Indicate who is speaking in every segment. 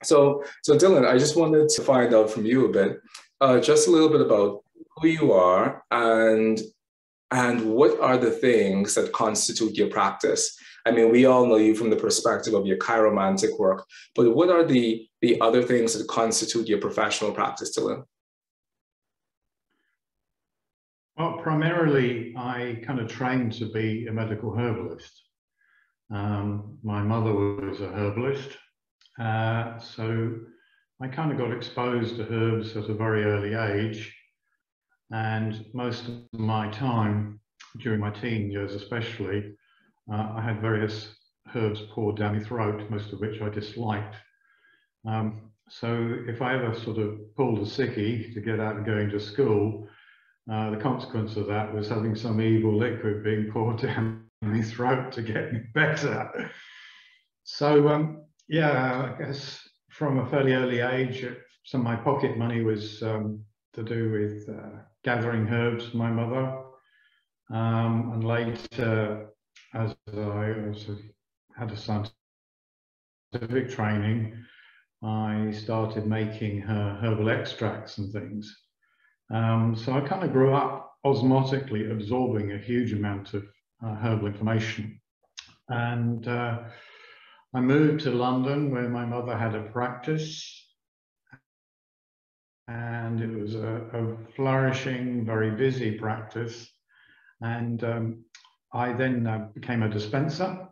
Speaker 1: So Dylan, I just wanted to find out from you a bit, just a little bit about who you are and what are the things that constitute your practice. I mean, we all know you from the perspective of your chiromantic work, but what are the other things that constitute your professional practice, Dylan?
Speaker 2: Well, primarily, I kind of trained to be a medical herbalist. My mother was a herbalist, so I kind of got exposed to herbs at a very early age. And most of my time, during my teen years especially, I had various herbs poured down my throat, most of which I disliked. So if I ever sort of pulled a sickie to get out and going to school, the consequence of that was having some evil liquid being poured down my throat to get me better. So yeah, I guess from a fairly early age, some of my pocket money was to do with gathering herbs for my mother. And later, as I also had a scientific training, I started making her herbal extracts and things. So I kind of grew up osmotically absorbing a huge amount of herbal information. And I moved to London where my mother had a practice. And it was a flourishing, very busy practice. And I then became a dispenser.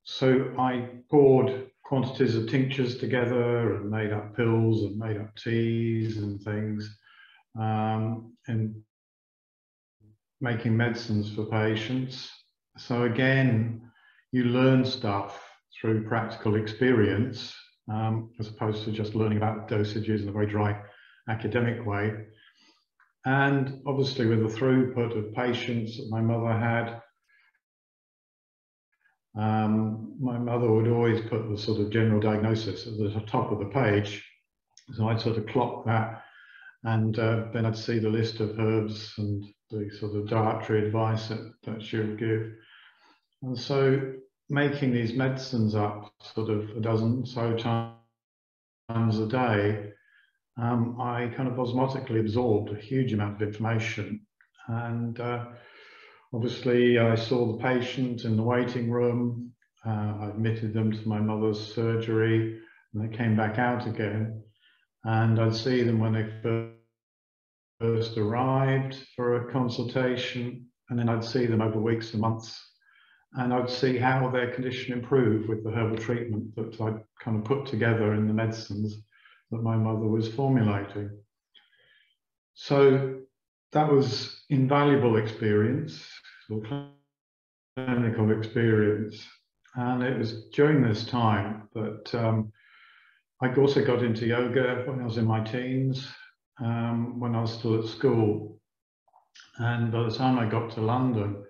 Speaker 2: So I poured quantities of tinctures together and made up pills and made up teas and things, and making medicines for patients. So again, you learn stuff through practical experience, as opposed to just learning about dosages in a very dry academic way. And obviously with the throughput of patients that my mother had, my mother would always put the sort of general diagnosis at the top of the page. So I'd sort of clock that, and then I'd see the list of herbs and the sort of dietary advice that she would give. And so making these medicines up sort of a dozen so times a day, I kind of osmotically absorbed a huge amount of information. And obviously I saw the patient in the waiting room, I admitted them to my mother's surgery, and they came back out again. And I'd see them when they first arrived for a consultation, and then I'd see them over weeks and months. And I'd see how their condition improved with the herbal treatment that I'd kind of put together in the medicines that my mother was formulating. So that was invaluable experience, or clinical experience. And it was during this time that I also got into yoga when I was in my teens, when I was still at school. And by the time I got to London,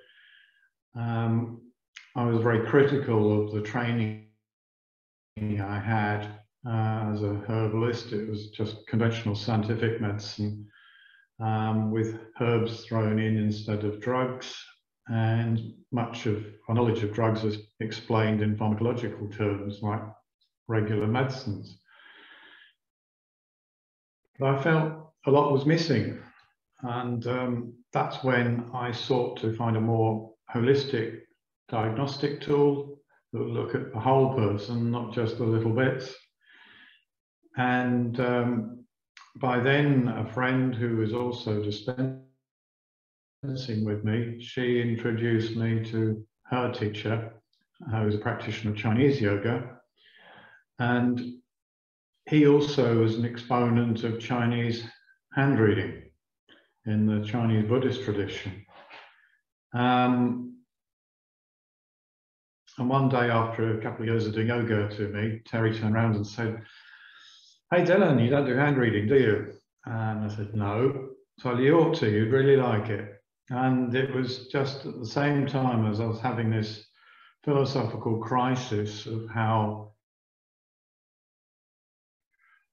Speaker 2: I was very critical of the training I had as a herbalist. It was just conventional scientific medicine with herbs thrown in instead of drugs, and much of our knowledge of drugs was explained in pharmacological terms like regular medicines. But I felt a lot was missing, and that's when I sought to find a more holistic diagnostic tool that would look at the whole person, not just the little bits. And by then, a friend who was also dispensing with me, she introduced me to her teacher, who was a practitioner of Chinese yoga. And he also was an exponent of Chinese hand reading in the Chinese Buddhist tradition. And one day after a couple of years of doing yoga to me, Terry turned around and said, "Hey Dylan, you don't do hand reading, do you?" And I said, "No." So you ought to, you'd really like it. And it was just at the same time as I was having this philosophical crisis of how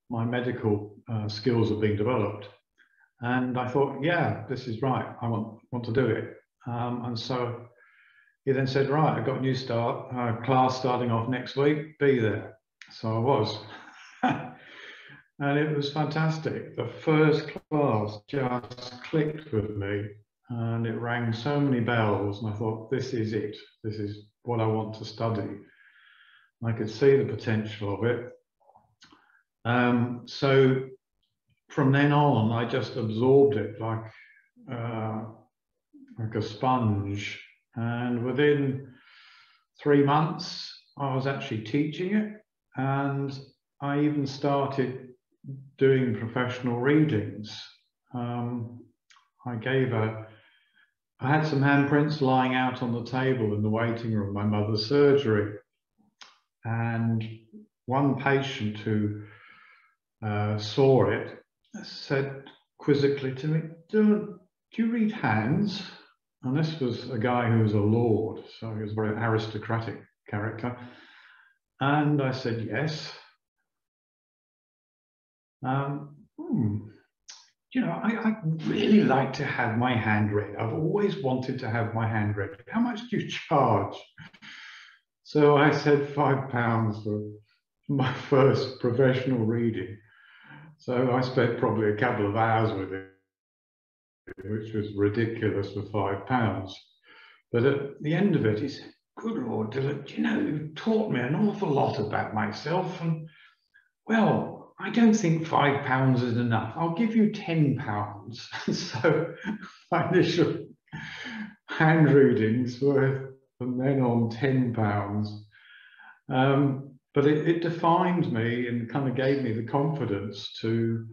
Speaker 2: my medical skills are being developed. And I thought, yeah, this is right, I want to do it. And so he then said, "Right, I've got a new class starting off next week, be there." So I was. And it was fantastic. The first class just clicked with me, and it rang so many bells, and I thought, this is it. This is what I want to study. I could see the potential of it. So from then on, I just absorbed it like a sponge. And within 3 months, I was actually teaching it, and I even started doing professional readings. I had some handprints lying out on the table in the waiting room of my mother's surgery. And one patient who saw it said quizzically to me, do you read hands? And this was a guy who was a lord, so he was a very aristocratic character. And I said, yes. You know, I really like to have my hand read. I've always wanted to have my hand read. How much do you charge? So I said £5 for my first professional reading. So I spent probably a couple of hours with it, which was ridiculous for £5. But at the end of it, he said, good Lord, Dylan, you know, you've taught me an awful lot about myself. And, well, I don't think £5 is enough. I'll give you £10. So my initial hand readings were from then on £10. But it defined me and kind of gave me the confidence to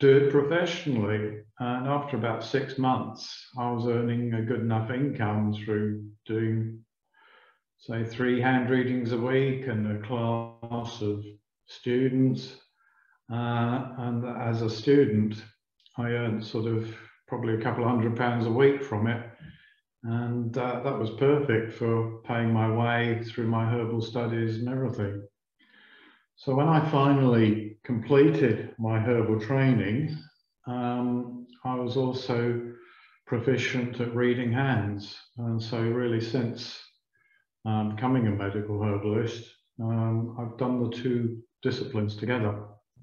Speaker 2: do it professionally. And after about 6 months, I was earning a good enough income through doing, say, 3 hand readings a week and a class of students. And as a student, I earned sort of probably a couple of £100 a week from it. And that was perfect for paying my way through my herbal studies and everything. So when I finally completed my herbal training, I was also proficient at reading hands. And so really since becoming a medical herbalist, I've done the 2 disciplines together.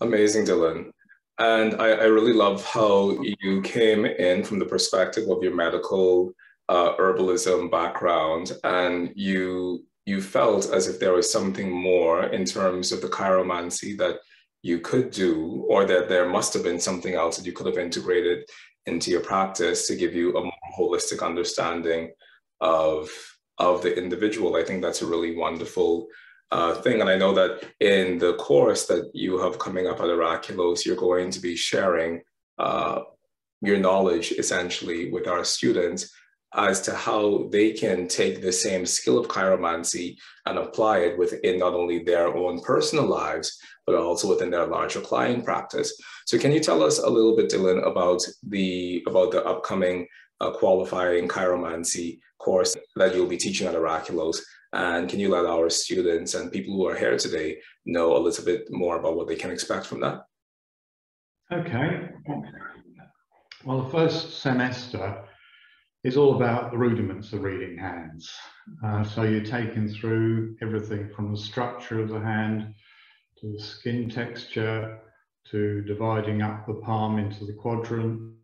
Speaker 1: Amazing, Dylan. And I really love how you came in from the perspective of your medical herbalism background, and you felt as if there was something more in terms of the chiromancy that you could do, or that there must have been something else that you could have integrated into your practice to give you a more holistic understanding of the individual. I think that's a really wonderful thing. And I know that in the course that you have coming up at Oraculos, you're going to be sharing your knowledge essentially with our students as to how they can take the same skill of chiromancy and apply it within not only their own personal lives, but also within their larger client practice. So can you tell us a little bit, Dylan, about the upcoming qualifying chiromancy course that you'll be teaching at Oraculos? And can you let our students and people who are here today know a little bit more about what they can expect from that?
Speaker 2: Okay. Well, the first semester is all about the rudiments of reading hands. So you're taken through everything from the structure of the hand to the skin texture to dividing up the palm into the quadrants.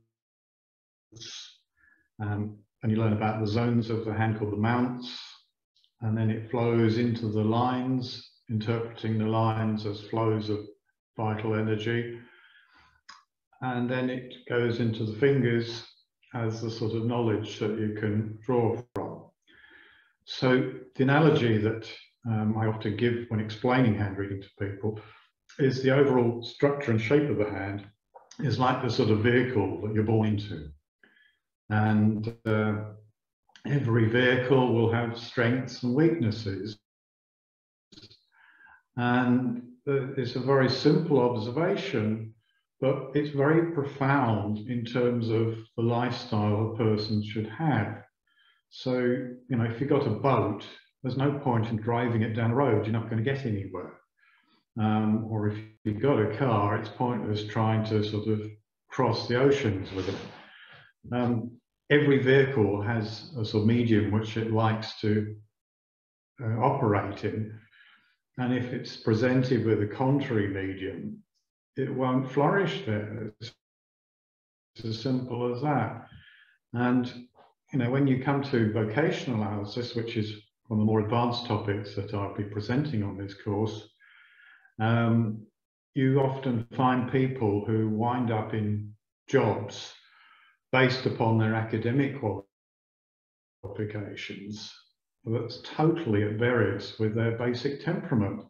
Speaker 2: And you learn about the zones of the hand called the mounts. And then it flows into the lines, interpreting the lines as flows of vital energy. And then it goes into the fingers as the sort of knowledge that you can draw from. So the analogy that I often give when explaining hand reading to people is the overall structure and shape of the hand is like the sort of vehicle that you're born into. And every vehicle will have strengths and weaknesses. And it's a very simple observation, but it's very profound in terms of the lifestyle a person should have. So, you know, if you've got a boat, there's no point in driving it down the road. You're not going to get anywhere. Or if you've got a car, it's pointless trying to sort of cross the oceans with it. Every vehicle has a sort of medium which it likes to operate in. And if it's presented with a contrary medium, it won't flourish there. It's as simple as that. And, you know, when you come to vocational analysis, which is one of the more advanced topics that I'll be presenting on this course, you often find people who wind up in jobs based upon their academic qualifications that's totally at variance with their basic temperament.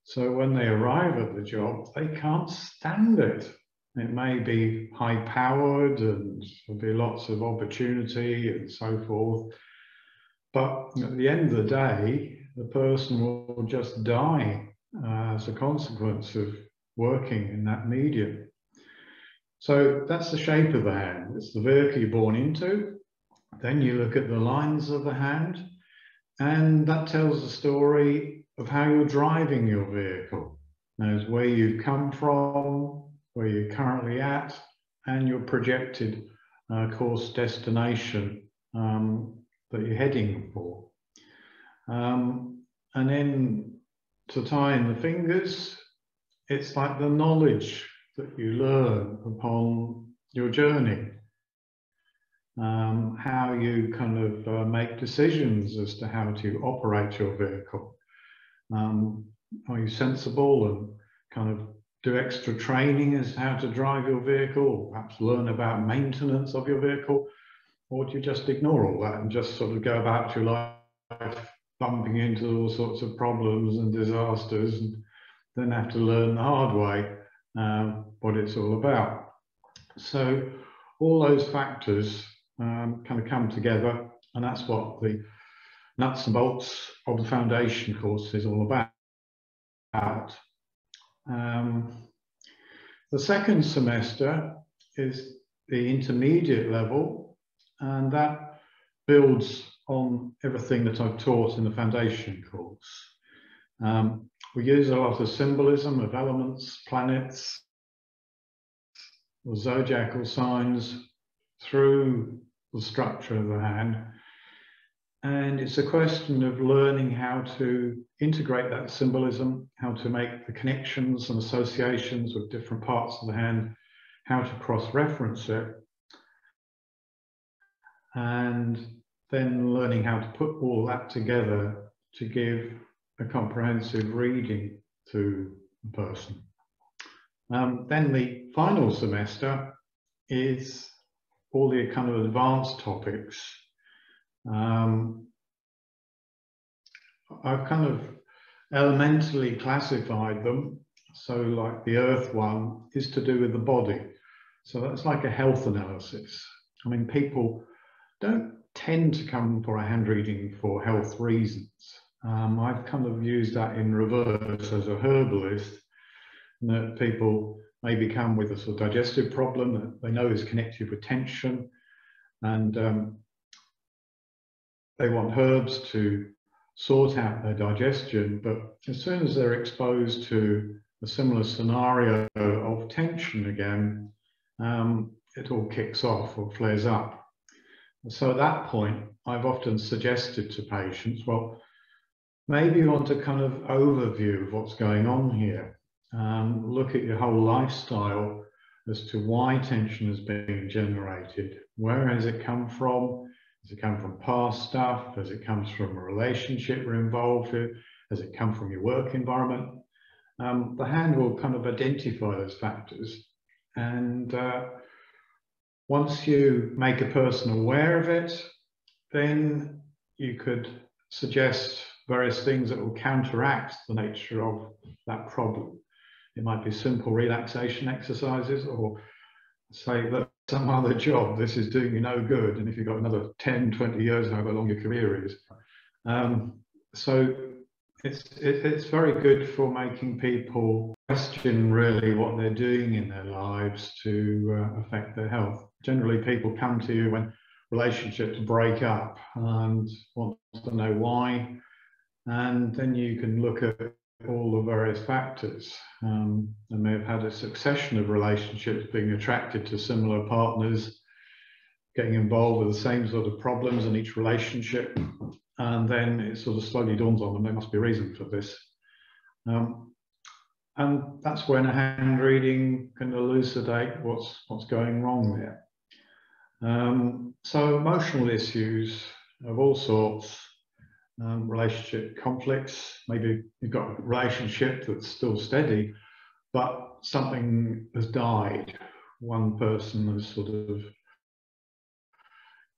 Speaker 2: So when they arrive at the job, they can't stand it. It may be high-powered and there'll be lots of opportunity and so forth. But at the end of the day, the person will just die as a consequence of working in that medium. So that's the shape of the hand. It's the vehicle you're born into. Then you look at the lines of the hand, and that tells the story of how you're driving your vehicle. There's where you've come from, where you're currently at, and your projected course destination that you're heading for. And then to tie in the fingers, it's like the knowledge that you learn upon your journey. How you kind of make decisions as to how to operate your vehicle. Are you sensible and kind of do extra training as how to drive your vehicle, or perhaps learn about maintenance of your vehicle? Or do you just ignore all that and just sort of go about your life bumping into all sorts of problems and disasters, and then have to learn the hard way what it's all about? So all those factors kind of come together, and that's what the nuts and bolts of the foundation course is all about. The second semester is the intermediate level, and that builds on everything that I've taught in the foundation course. We use a lot of symbolism of elements, planets, or zodiacal signs through the structure of the hand. And it's a question of learning how to integrate that symbolism, how to make the connections and associations with different parts of the hand, how to cross-reference it, and then learning how to put all that together to give a comprehensive reading to the person. Then the final semester is all the kind of advanced topics. I've kind of elementally classified them. So like the earth one is to do with the body. So that's like a health analysis. I mean, people don't tend to come for a hand reading for health reasons. I've kind of used that in reverse as a herbalist, that people maybe come with a sort of digestive problem that they know is connected with tension, and they want herbs to sort out their digestion, but as soon as they're exposed to a similar scenario of tension again, it all kicks off or flares up. So at that point, I've often suggested to patients, well, maybe you want a kind of overview of what's going on here. Look at your whole lifestyle as to why tension is being generated. Where has it come from? Has it come from past stuff? Has it come from a relationship you're involved with? Has it come from your work environment? The hand will kind of identify those factors. And once you make a person aware of it, then you could suggest various things that will counteract the nature of that problem. It might be simple relaxation exercises, or say that some other job, this is doing you no good, and if you've got another 10, 20 years, however long your career is. So it's very good for making people question really what they're doing in their lives to affect their health. Generally, people come to you when relationships break up and want to know why, and then you can look at all the various factors. They may have had a succession of relationships, being attracted to similar partners, getting involved with the same sort of problems in each relationship, and then it sort of slowly dawns on them there must be a reason for this. And that's when a hand reading can elucidate what's going wrong there. So emotional issues of all sorts, relationship conflicts, maybe you've got a relationship that's still steady, but something has died. One person is sort of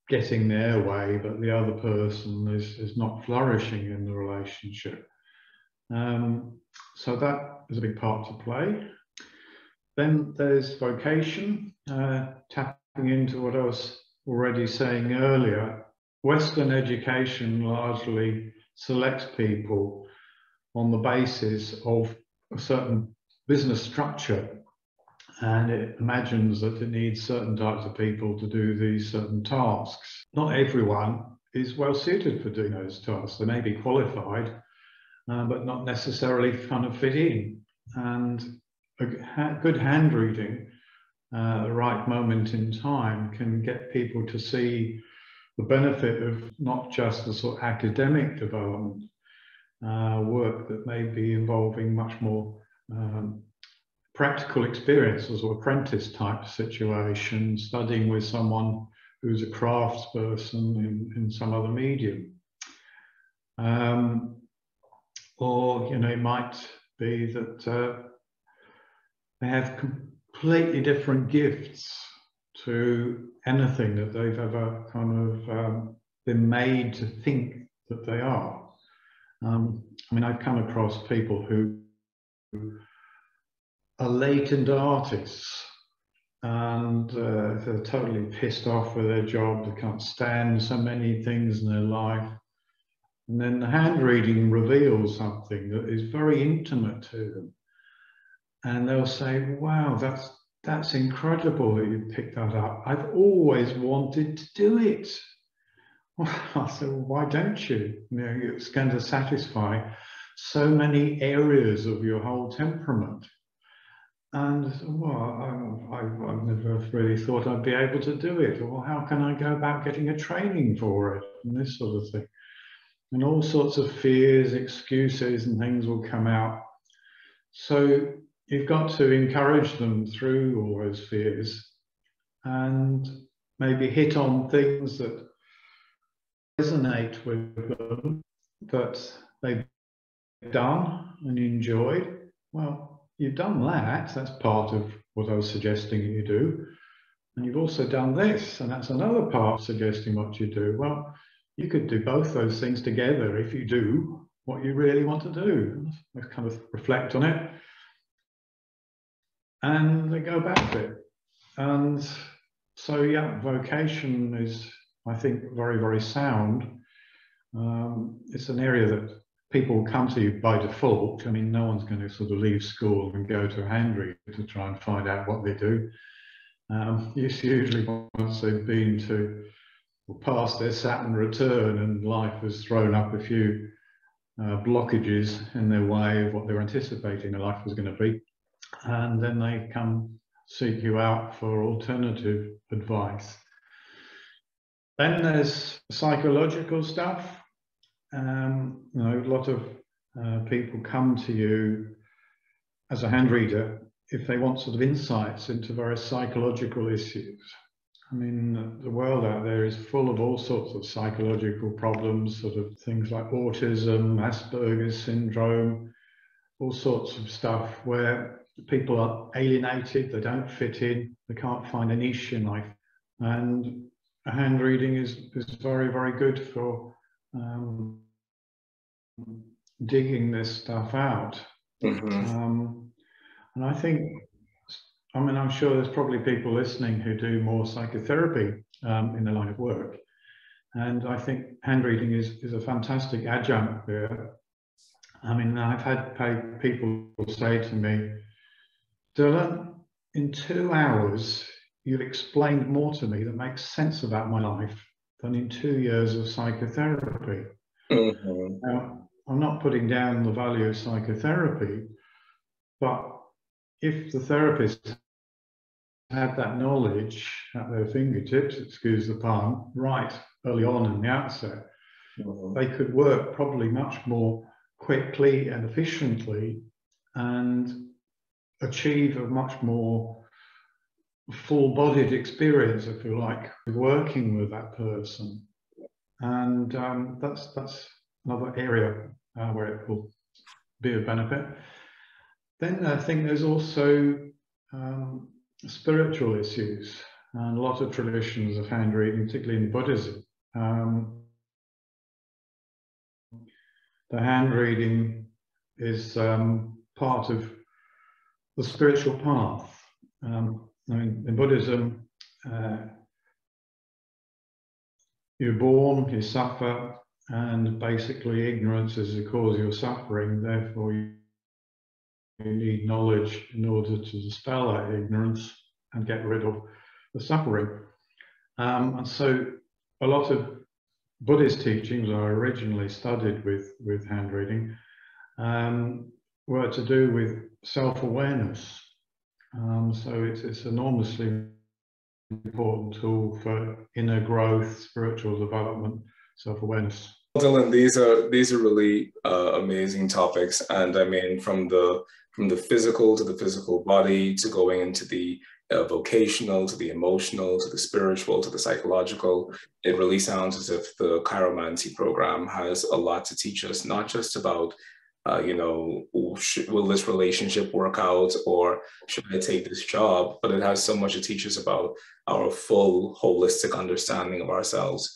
Speaker 2: getting their way, but the other person is not flourishing in the relationship. So that is a big part to play. Then there's vocation, tapping into what I was already saying earlier. Western education largely selects people on the basis of a certain business structure, and it imagines that it needs certain types of people to do these certain tasks. Not everyone is well suited for doing those tasks. They may be qualified, but not necessarily kind of fit in. And a good hand reading at the right moment in time can get people to see the benefit of not just the sort of academic development work that may be involving much more practical experiences or apprentice type situation, studying with someone who's a craftsperson in some other medium. Or, you know, it might be that they have completely different gifts to anything that they've ever kind of been made to think that they are. I mean, I've come across people who are latent artists, and they're totally pissed off with their job. They can't stand so many things in their life. And then the hand reading reveals something that is very intimate to them. And they'll say, wow, that's incredible that you picked that up. I've always wanted to do it. Well, I said, well, why don't you? You know, it's going to satisfy so many areas of your whole temperament. And well, I've never really thought I'd be able to do it. Or how can I go about getting a training for it? And this sort of thing. And all sorts of fears, excuses, and things will come out. So you've got to encourage them through all those fears and maybe hit on things that resonate with them, that they've done and enjoyed. Well, you've done that. That's part of what I was suggesting you do. And you've also done this, and that's another part of suggesting what you do. Well, you could do both those things together if you do what you really want to do. Let's kind of reflect on it and then go back to it. And so, yeah, vocation is, I think, very, very sound. It's an area that people come to you by default. I mean, no one's going to sort of leave school and go to a hand reader to try and find out what they do. It's usually once they've been to or past their Saturn return and life has thrown up a few blockages in their way of what they're anticipating their life was going to be. And then they come seek you out for alternative advice. Then there's psychological stuff. You know, a lot of people come to you as a hand reader if they want sort of insights into various psychological issues. I mean, the world out there is full of all sorts of psychological problems, sort of things like autism, Asperger's syndrome, all sorts of stuff where people are alienated, they don't fit in, they can't find a niche in life. And a hand reading is very, very good for digging this stuff out. Mm-hmm. And I think, I mean, I'm sure there's probably people listening who do more psychotherapy in their line of work. And I think hand reading is a fantastic adjunct there. I mean, I've had people say to me, Dylan, in 2 hours, you've explained more to me that makes sense about my life than in 2 years of psychotherapy. Mm-hmm. Now, I'm not putting down the value of psychotherapy, but if the therapist had that knowledge at their fingertips, excuse the pun, right early on in the outset, mm-hmm. they could work probably much more quickly and efficiently and achieve a much more full-bodied experience, if you like, working with that person. And that's another area where it will be of benefit. Then I think there's also spiritual issues, and a lot of traditions of hand reading, particularly in Buddhism. The hand reading is part of the spiritual path. I mean, in Buddhism, you're born, you suffer, and basically ignorance is the cause of your suffering. Therefore, you need knowledge in order to dispel that ignorance and get rid of the suffering. And so a lot of Buddhist teachings I originally studied with hand reading were to do with self-awareness. So it's enormously important tool for inner growth, spiritual development, self-awareness.
Speaker 1: Dylan, these are really amazing topics, and I mean, from the physical to the physical body, to going into the vocational, to the emotional, to the spiritual, to the psychological. It really sounds as if the chiromancy program has a lot to teach us, not just about will this relationship work out, or should I take this job? But it has so much to teach us about our full holistic understanding of ourselves.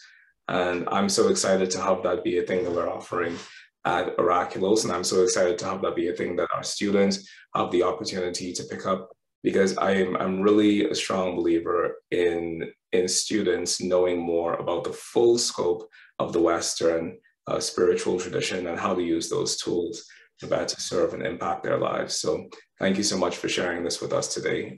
Speaker 1: And I'm so excited to have that be a thing that we're offering at Oraculos. And I'm so excited to have that be a thing that our students have the opportunity to pick up, because I'm really a strong believer in students knowing more about the full scope of the Western spiritual tradition and how to use those tools to better serve and impact their lives. So thank you so much for sharing this with us today.